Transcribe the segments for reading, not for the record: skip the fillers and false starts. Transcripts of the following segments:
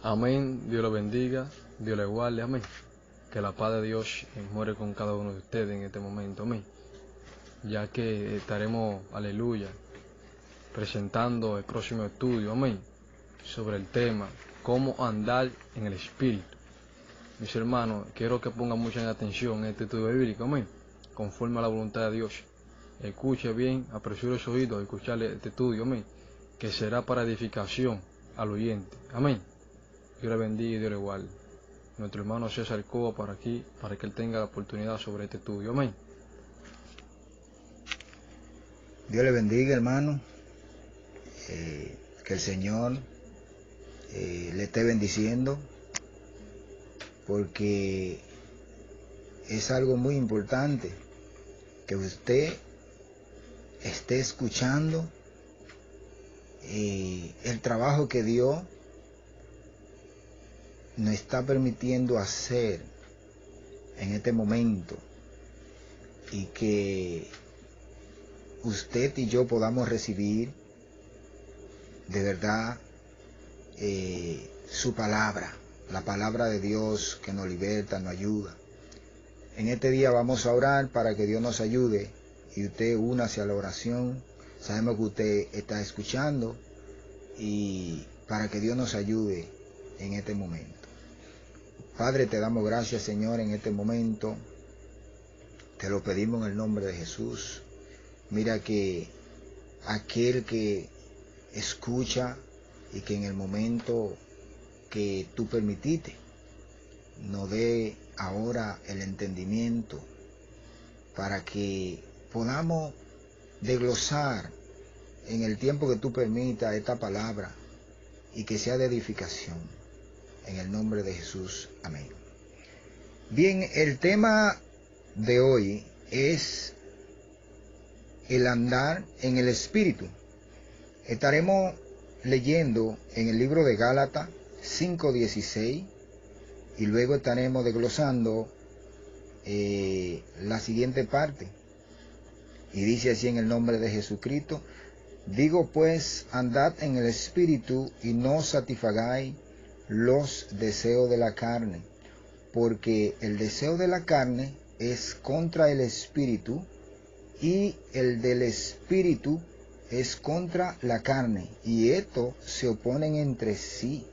Amén. Dios lo bendiga, Dios le guarde, amén. Que la paz de Dios muere con cada uno de ustedes en este momento, amén. Ya que estaremos, aleluya, presentando el próximo estudio, amén, sobre el tema, cómo andar en el Espíritu. Mis hermanos, quiero que pongan mucha atención en este estudio bíblico, amén, conforme a la voluntad de Dios. Escuche bien, apresure su oído a escucharle este estudio, amén, que será para edificación al oyente, amén. Dios le bendiga y Dios le guarde. Nuestro hermano César Coba para aquí, para que él tenga la oportunidad sobre este estudio, amén. Dios le bendiga, hermano. Que el Señor le esté bendiciendo, porque es algo muy importante que usted esté escuchando el trabajo que Dios nos está permitiendo hacer en este momento, y que usted y yo podamos recibir de verdad su palabra, la palabra de Dios que nos liberta, nos ayuda. En este día vamos a orar para que Dios nos ayude, y usted únase a la oración. Sabemos que usted está escuchando, y para que Dios nos ayude en este momento. Padre, te damos gracias, Señor, en este momento. Te lo pedimos en el nombre de Jesús. Mira que aquel que escucha, y que en el momento que tú permitiste nos dé ahora el entendimiento, para que podamos desglosar en el tiempo que tú permitas esta palabra, y que sea de edificación, en el nombre de Jesús, amén. Bien, el tema de hoy es el andar en el Espíritu. Estaremos leyendo en el libro de Gálatas 5:16, y luego estaremos desglosando la siguiente parte, y dice así en el nombre de Jesucristo: digo pues, andad en el Espíritu, y no satisfagáis los deseos de la carne, porque el deseo de la carne es contra el Espíritu, y el del Espíritu es contra la carne, y estos se oponen entre sí,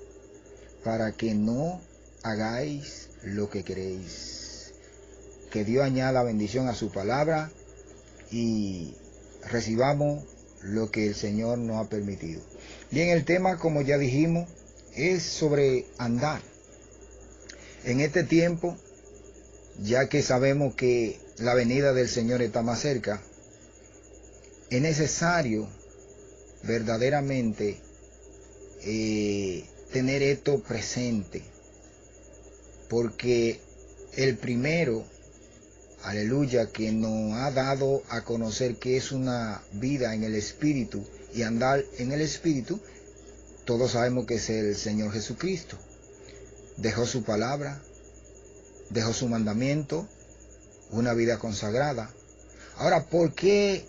para que no hagáis lo que queréis. Que Dios añada bendición a su palabra, y recibamos lo que el Señor nos ha permitido. Bien, el tema, como ya dijimos, es sobre andar. En este tiempo, ya que sabemos que la venida del Señor está más cerca, es necesario verdaderamente tener esto presente, porque el primero, aleluya, que nos ha dado a conocer que es una vida en el Espíritu y andar en el Espíritu, todos sabemos que es el Señor Jesucristo. Dejó su palabra, dejó su mandamiento, una vida consagrada. Ahora, ¿por qué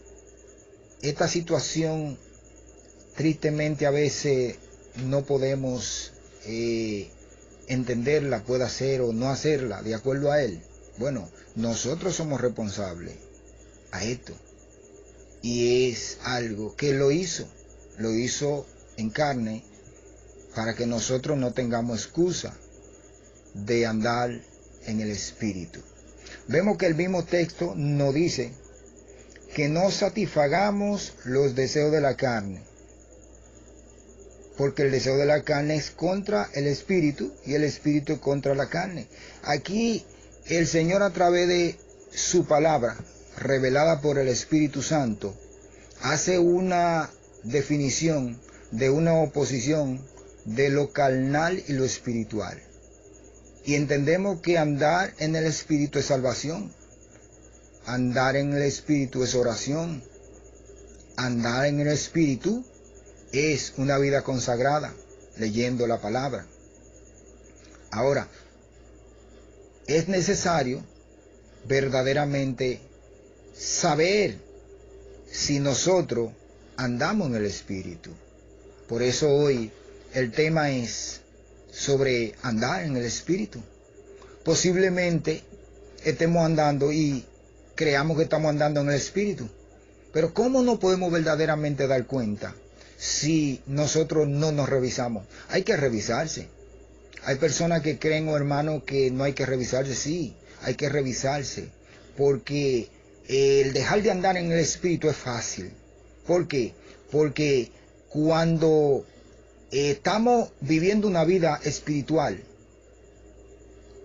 esta situación tristemente a veces no podemos entenderla, puede hacer o no hacerla de acuerdo a Él? Bueno, nosotros somos responsables a esto, y es algo que lo hizo en carne, para que nosotros no tengamos excusa de andar en el Espíritu. Vemos que el mismo texto nos dice que no satisfagamos los deseos de la carne, porque el deseo de la carne es contra el Espíritu, y el Espíritu es contra la carne. Aquí el Señor, a través de su palabra revelada por el Espíritu Santo, hace una definición de una oposición de lo carnal y lo espiritual. Y entendemos que andar en el Espíritu es salvación. Andar en el Espíritu es oración. Andar en el Espíritu es una vida consagrada, leyendo la palabra. Ahora, es necesario verdaderamente saber si nosotros andamos en el Espíritu. Por eso hoy el tema es sobre andar en el Espíritu. Posiblemente estemos andando y creamos que estamos andando en el Espíritu. Pero ¿cómo nos podemos verdaderamente dar cuenta si nosotros no nos revisamos? Hay que revisarse. Hay personas que creen, hermano, que no hay que revisarse. Sí, hay que revisarse. Porque el dejar de andar en el Espíritu es fácil. ¿Por qué? Porque cuando estamos viviendo una vida espiritual,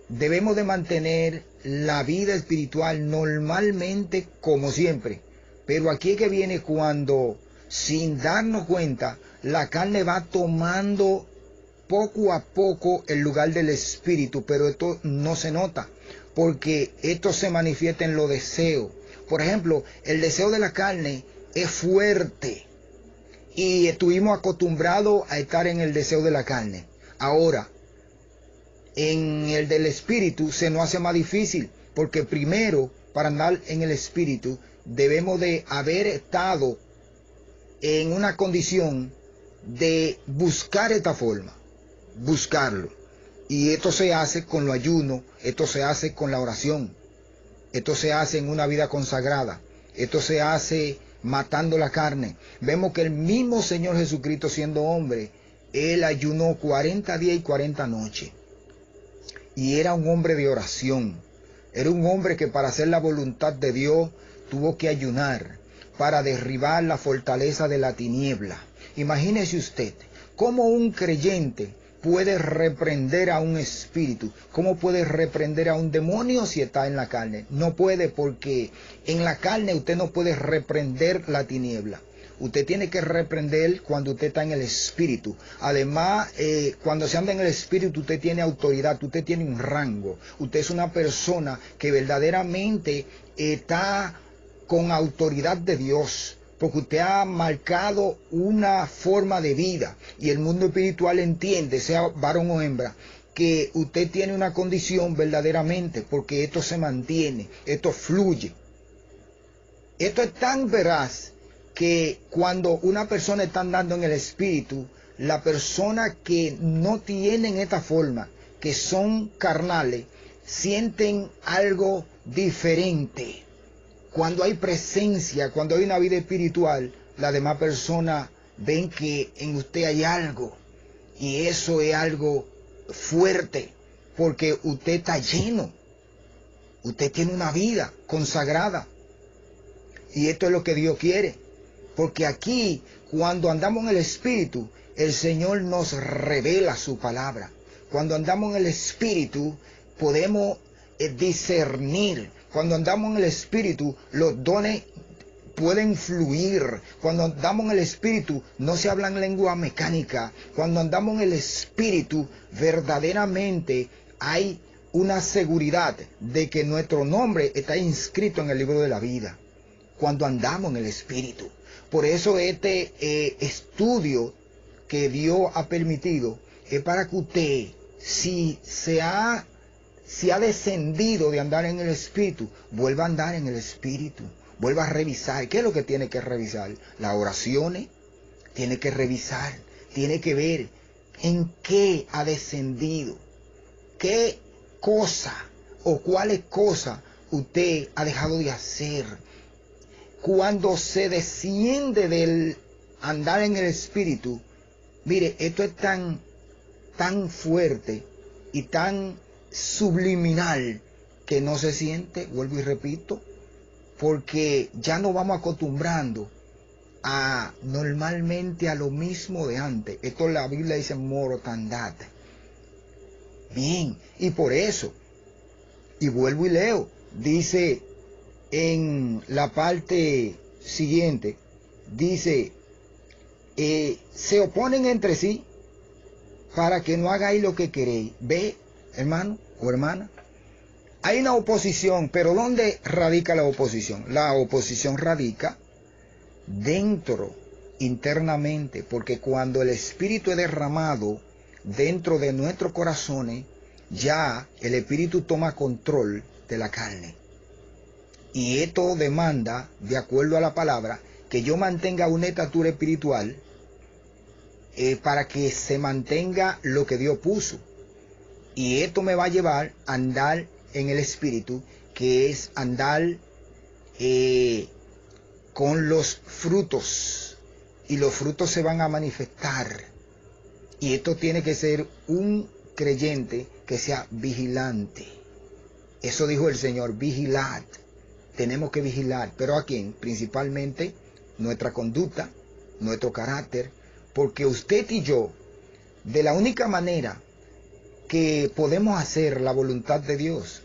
debemos de mantener la vida espiritual normalmente como siempre. Pero aquí es que viene cuando, sin darnos cuenta, la carne va tomando poco a poco el lugar del espíritu, pero esto no se nota, porque esto se manifiesta en los deseos. Por ejemplo, el deseo de la carne es fuerte y estuvimos acostumbrados a estar en el deseo de la carne. Ahora, en el del espíritu se nos hace más difícil, porque primero, para andar en el espíritu, debemos de haber estado en una condición de buscar esta forma, buscarlo. Y esto se hace con lo ayuno, esto se hace con la oración, esto se hace en una vida consagrada, esto se hace matando la carne. Vemos que el mismo Señor Jesucristo, siendo hombre, Él ayunó 40 días y 40 noches. Y era un hombre de oración. Era un hombre que para hacer la voluntad de Dios tuvo que ayunar para derribar la fortaleza de la tiniebla. Imagínese usted cómo un creyente puede reprender a un espíritu, cómo puede reprender a un demonio si está en la carne. No puede, porque en la carne usted no puede reprender la tiniebla. Usted tiene que reprender cuando usted está en el espíritu. Además, cuando se anda en el espíritu, usted tiene autoridad, usted tiene un rango. Usted es una persona que verdaderamente está con autoridad de Dios, porque usted ha marcado una forma de vida y el mundo espiritual entiende, sea varón o hembra, que usted tiene una condición verdaderamente, porque esto se mantiene, esto fluye. Esto es tan veraz que cuando una persona está andando en el espíritu, la persona que no tienen esta forma, que son carnales, sienten algo diferente. Cuando hay presencia, cuando hay una vida espiritual, las demás personas ven que en usted hay algo. Y eso es algo fuerte, porque usted está lleno. Usted tiene una vida consagrada. Y esto es lo que Dios quiere. Porque aquí, cuando andamos en el Espíritu, el Señor nos revela su palabra. Cuando andamos en el Espíritu, podemos discernir. Cuando andamos en el Espíritu, los dones pueden fluir. Cuando andamos en el Espíritu, no se habla en lengua mecánica. Cuando andamos en el Espíritu, verdaderamente hay una seguridad de que nuestro nombre está inscrito en el libro de la vida. Cuando andamos en el Espíritu. Por eso este estudio que Dios ha permitido es para que usted, si ha descendido de andar en el Espíritu, vuelva a andar en el Espíritu, vuelva a revisar. ¿Qué es lo que tiene que revisar? Las oraciones, tiene que revisar, tiene que ver en qué ha descendido, qué cosa o cuáles cosas usted ha dejado de hacer. Cuando se desciende del andar en el Espíritu, mire, esto es tan fuerte y tan subliminal que no se siente, vuelvo y repito, porque ya nos vamos acostumbrando normalmente a lo mismo de antes. Esto la Biblia dice mortandad. Bien, y por eso, y vuelvo y leo, dice en la parte siguiente, dice, se oponen entre sí para que no hagáis lo que queréis. Ve, hermano o hermana, hay una oposición, pero ¿dónde radica la oposición? La oposición radica dentro, internamente, porque cuando el Espíritu es derramado dentro de nuestros corazones, ya el Espíritu toma control de la carne. Y esto demanda, de acuerdo a la palabra, que yo mantenga una estatura espiritual para que se mantenga lo que Dios puso. Y esto me va a llevar a andar en el Espíritu, que es andar con los frutos. Y los frutos se van a manifestar. Y esto tiene que ser un creyente que sea vigilante. Eso dijo el Señor, vigilad. Tenemos que vigilar. ¿Pero a quién? Principalmente nuestra conducta, nuestro carácter. Porque usted y yo, de la única manera que podemos hacer la voluntad de Dios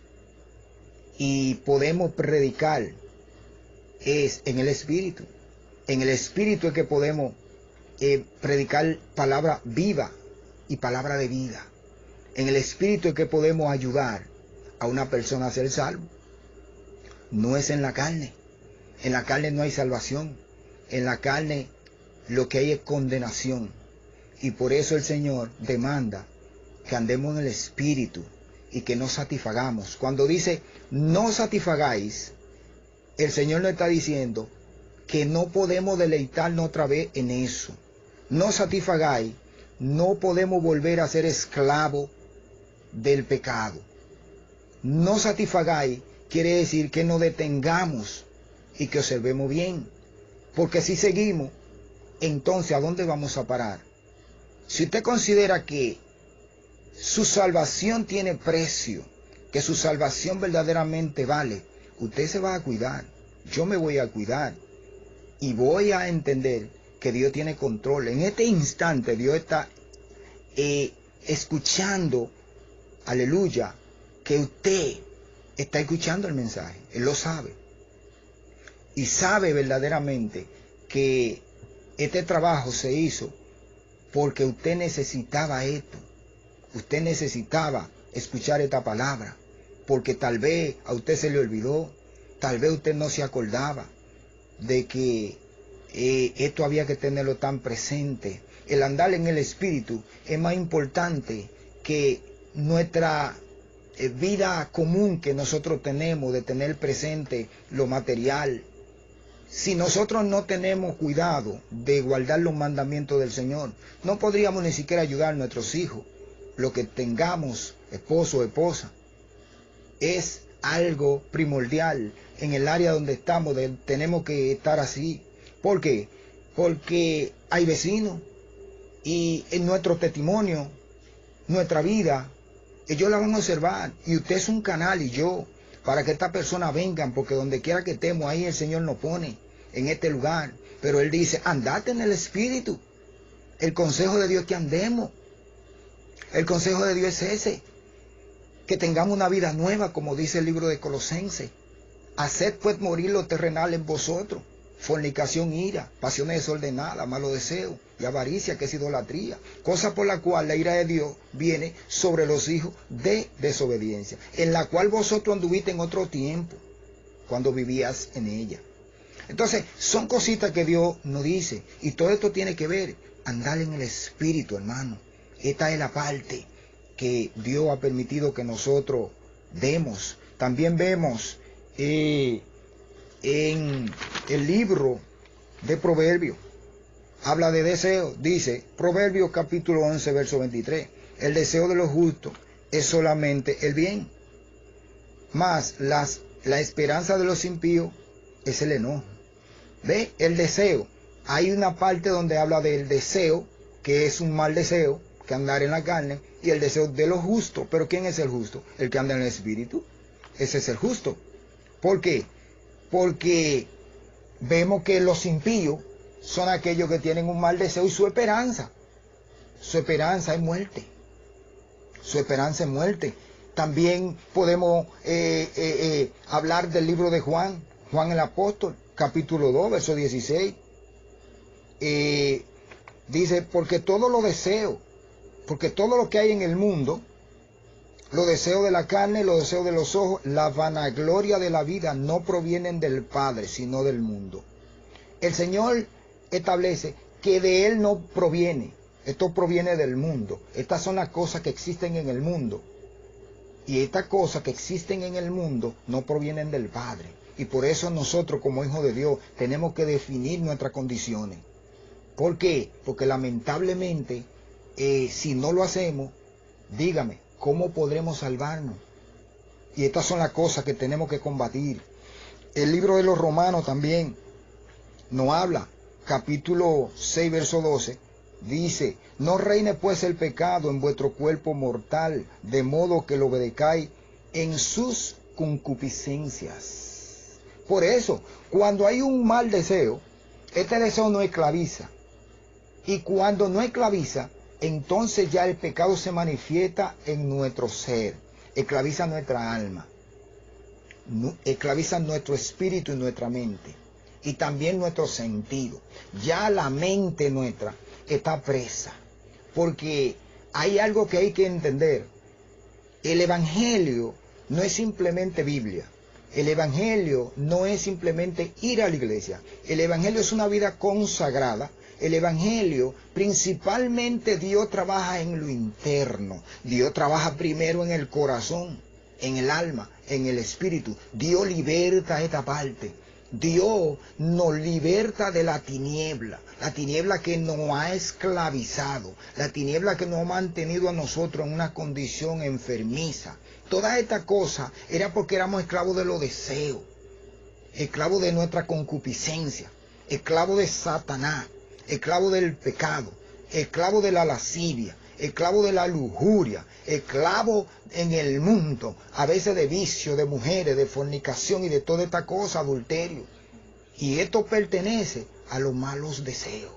y podemos predicar es en el Espíritu. En el Espíritu es que podemos predicar palabra viva y palabra de vida. En el Espíritu es que podemos ayudar a una persona a ser salvo. No es en la carne. En la carne no hay salvación. En la carne lo que hay es condenación. Y por eso el Señor demanda que andemos en el Espíritu y que no satisfagamos. Cuando dice no satisfagáis, el Señor nos está diciendo que no podemos deleitarnos otra vez en eso. No satisfagáis, no podemos volver a ser esclavos del pecado. No satisfagáis quiere decir que nos detengamos y que observemos bien. Porque si seguimos, entonces ¿a dónde vamos a parar? Si usted considera que su salvación tiene precio, que su salvación verdaderamente vale, usted se va a cuidar. Yo me voy a cuidar. Y voy a entender que Dios tiene control. En este instante Dios está escuchando, aleluya, que usted está escuchando el mensaje. Él lo sabe. Y sabe verdaderamente que este trabajo se hizo porque usted necesitaba esto. Usted necesitaba escuchar esta palabra. Porque tal vez a usted se le olvidó. Tal vez usted no se acordaba de que esto había que tenerlo tan presente. El andar en el Espíritu es más importante que nuestra vida común que nosotros tenemos de tener presente lo material. Si nosotros no tenemos cuidado de guardar los mandamientos del Señor, no podríamos ni siquiera ayudar a nuestros hijos. Lo que tengamos, esposo o esposa, es algo primordial en el área donde estamos. Tenemos que estar así. ¿Por qué? Porque hay vecinos y en nuestro testimonio, nuestra vida, ellos la van a observar. Y usted es un canal y yo, para que estas personas vengan, porque donde quiera que estemos, ahí el Señor nos pone en este lugar. Pero Él dice, andate en el Espíritu. El consejo de Dios es que andemos. El consejo de Dios es ese. Que tengamos una vida nueva, como dice el libro de Colosenses. Haced pues morir lo terrenal en vosotros. Fornicación, ira, pasiones desordenadas, malos deseos y avaricia, que es idolatría. Cosa por la cual la ira de Dios viene sobre los hijos de desobediencia. En la cual vosotros anduviste en otro tiempo, cuando vivías en ella. Entonces, son cositas que Dios nos dice. Y todo esto tiene que ver, andar en el Espíritu, hermano. Esta es la parte que Dios ha permitido que nosotros demos. También vemos en el libro de Proverbios, habla de deseo. Dice, Proverbios capítulo 11, verso 23. El deseo de los justos es solamente el bien, mas la esperanza de los impíos es el enojo. ¿Ve? El deseo. Hay una parte donde habla del deseo, que es un mal deseo, que andar en la carne, y el deseo de los justos. ¿Pero quién es el justo? El que anda en el Espíritu. Ese es el justo. ¿Por qué? Porque vemos que los impíos son aquellos que tienen un mal deseo y su esperanza es muerte. Su esperanza es muerte. También podemos hablar del libro de Juan el apóstol, capítulo 2, verso 16. Dice, porque todo lo que hay en el mundo, los deseos de la carne, los deseos de los ojos, la vanagloria de la vida, no provienen del Padre, sino del mundo. El Señor establece que de Él no proviene. Esto proviene del mundo. Estas son las cosas que existen en el mundo. Y estas cosas que existen en el mundo no provienen del Padre. Y por eso nosotros, como hijos de Dios, tenemos que definir nuestras condiciones. ¿Por qué? Porque lamentablemente, si no lo hacemos, dígame, ¿cómo podremos salvarnos? Y estas son las cosas que tenemos que combatir. El libro de los Romanos también nos habla, capítulo 6, verso 12, dice: no reine pues el pecado en vuestro cuerpo mortal, de modo que lo obedezcáis en sus concupiscencias. Por eso, cuando hay un mal deseo, este deseo no esclaviza. Y cuando no esclaviza, entonces ya el pecado se manifiesta en nuestro ser, esclaviza nuestra alma, esclaviza nuestro espíritu y nuestra mente, y también nuestro sentido. Ya la mente nuestra está presa, porque hay algo que hay que entender. El Evangelio no es simplemente Biblia. El Evangelio no es simplemente ir a la iglesia. El Evangelio es una vida consagrada. El Evangelio, principalmente Dios trabaja en lo interno. Dios trabaja primero en el corazón, en el alma, en el espíritu. Dios liberta esta parte. Dios nos liberta de la tiniebla que nos ha esclavizado, la tiniebla que nos ha mantenido a nosotros en una condición enfermiza. Toda esta cosa era porque éramos esclavos de los deseos, esclavos de nuestra concupiscencia, esclavos de Satanás, esclavos del pecado, esclavos de la lascivia, esclavo de la lujuria, esclavo en el mundo, a veces de vicio, de mujeres, de fornicación y de toda esta cosa, adulterio. Y esto pertenece a los malos deseos.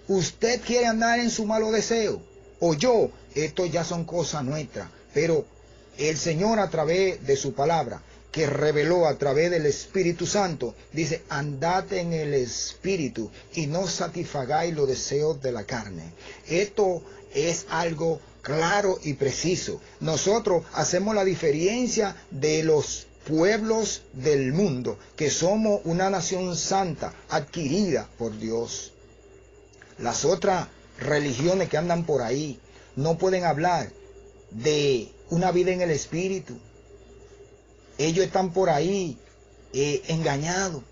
Usted quiere andar en su malo deseo, o yo, esto ya son cosas nuestras, pero el Señor, a través de su palabra, que reveló a través del Espíritu Santo, dice: andad en el Espíritu y no satisfagáis los deseos de la carne. Esto es algo claro y preciso. Nosotros hacemos la diferencia de los pueblos del mundo, que somos una nación santa, adquirida por Dios. Las otras religiones que andan por ahí no pueden hablar de una vida en el Espíritu. Ellos están por ahí engañados,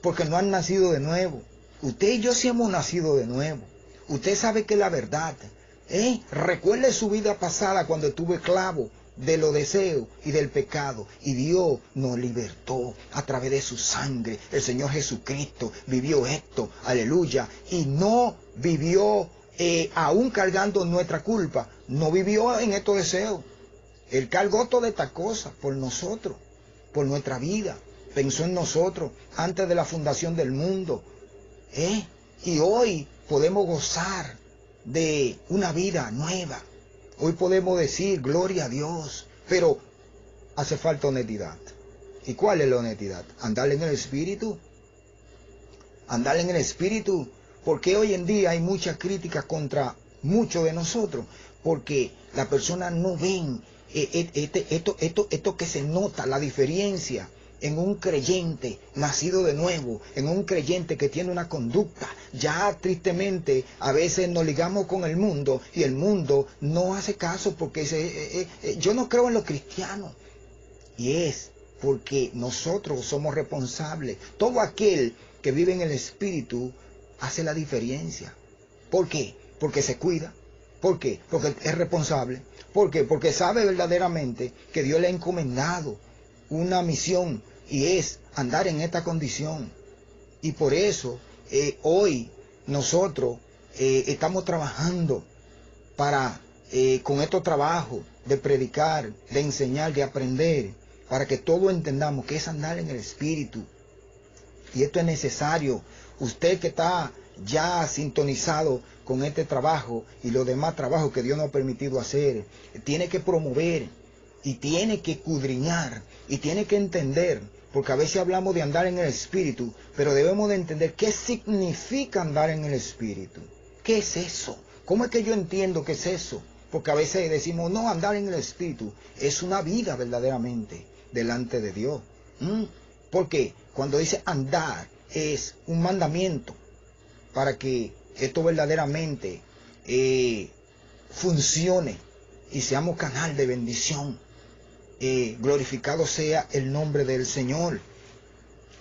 porque no han nacido de nuevo. Usted y yo sí hemos nacido de nuevo. Usted sabe que es la verdad. Recuerde su vida pasada cuando estuvo esclavo de los deseos y del pecado, y Dios nos libertó a través de su sangre. El Señor Jesucristo vivió esto, aleluya, y no vivió aún cargando nuestra culpa, no vivió en estos deseos. Él cargó todas estas cosas por nosotros, por nuestra vida. Pensó en nosotros antes de la fundación del mundo. Y hoy podemos gozar de una vida nueva. Hoy podemos decir gloria a Dios, pero hace falta honestidad. ¿Y cuál es la honestidad? Andar en el Espíritu. Andar en el Espíritu. Porque hoy en día hay mucha crítica contra muchos de nosotros, porque las personas no ven esto que se nota, la diferencia en un creyente nacido de nuevo, en un creyente que tiene una conducta. Ya tristemente a veces nos ligamos con el mundo y el mundo no hace caso porque yo no creo en los cristianos. Y es porque nosotros somos responsables. Todo aquel que vive en el Espíritu hace la diferencia. ¿Por qué? Porque se cuida. ¿Por qué? Porque es responsable. ¿Por qué? Porque sabe verdaderamente que Dios le ha encomendado una misión, y es andar en esta condición. Y por eso hoy nosotros estamos trabajando con estos trabajos de predicar, de enseñar, de aprender, para que todos entendamos que es andar en el Espíritu. Y esto es necesario. Usted que está ya sintonizado con este trabajo y los demás trabajos que Dios nos ha permitido hacer, tiene que promover y tiene que escudriñar y tiene que entender, porque a veces hablamos de andar en el Espíritu, pero debemos de entender qué significa andar en el Espíritu. ¿Qué es eso? ¿Cómo es que yo entiendo qué es eso? Porque a veces decimos, no, andar en el Espíritu es una vida verdaderamente delante de Dios. Porque cuando dice andar es un mandamiento para que esto verdaderamente funcione y seamos canal de bendición. Glorificado sea el nombre del Señor.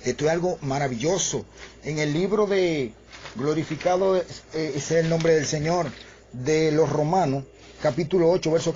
Esto es algo maravilloso. En el libro de Glorificado es el nombre del Señor. De los Romanos, capítulo 8, verso